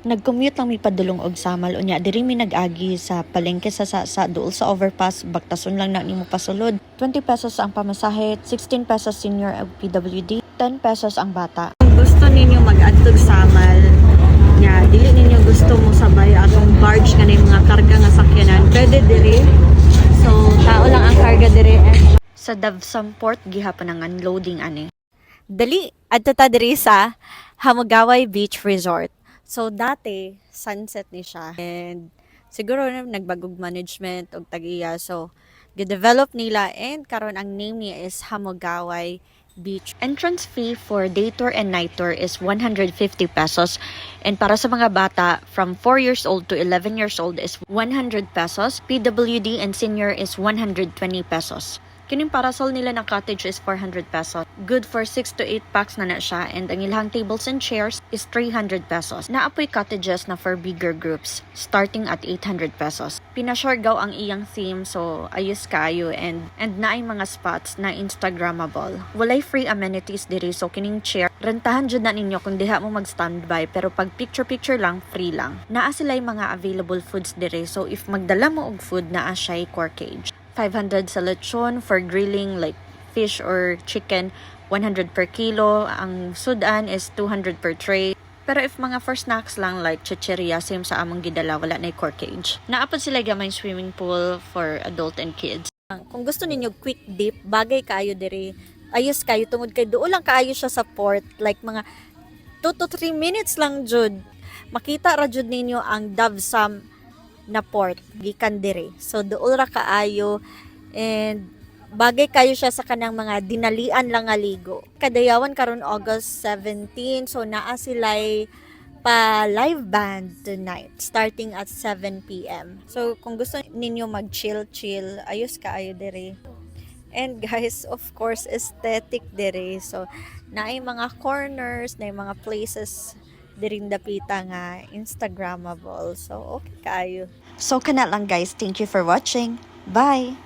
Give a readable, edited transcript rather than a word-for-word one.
Nag-commute lang mi padulong og Samal unya diri mi nag-agi sa palengke sa duol sa overpass bagtason lang na nimo pasulod. 20 pesos ang pamasahe, 16 pesos senior og PWD, 10 pesos ang bata. Kung gusto ninyo mag-adtog Samal, nya dili ninyo gusto mo sabay atong barge kanay mga karga nga sakyanan, pwede diri. So tao lang ang karga diri sa Davsam Port gihapon ang unloading ani. Dali adto ta diri sa Hamogaway Beach Resort. So dati sunset ni siya and siguro nagbagog management og tag-iya, so gi-develop nila and karon ang name niya is Hamogaway Beach. Entrance fee for day tour and night tour is 150 pesos and para sa mga bata from 4 years old to 11 years old is 100 pesos. PWD and senior is 120 pesos. Kining parasol nila na cottage is 400 pesos. Good for 6 to 8 packs na siya and ang ilang tables and chairs is 300 pesos. Naapoy cottages na for bigger groups starting at 800 pesos. Pinasyorgaw ang iyang theme so ayos kayo and naay mga spots na Instagrammable. Walay free amenities diri so kining chair rentahan jud na ninyo kung diha mo mag-standby pero pag picture lang free lang. Naa sila'y mga available foods diri so if magdala mo og food naa siya corkage. 500 sa lechon for grilling like fish or chicken, 100 per kilo. Ang sudan is 200 per tray. Pero if mga for snacks lang like chicheria, same sa among gidala, wala na corkage. Naapod sila gamay swimming pool for adult and kids. Kung gusto ninyo quick dip, bagay kayo diri. Ayos kayo, tungod kay doon lang kaayo siya sa port. Like mga 2 to 3 minutes lang jud. Makita ra jud ninyo ang Davsam na port gikan dire. So duol ra kaayo and bagay kayo siya sa kanang mga dinalian lang nga ligo. Kadayawan karon August 17, so naa sila'y pa live band tonight starting at 7 p.m. So kung gusto ninyo mag-chill, ayos kaayo dire. And guys, of course, aesthetic dire. So naay mga corners, naay mga places diring dapita nga Instagrammable. So, okay kayo. So, kana lang guys. Thank you for watching. Bye!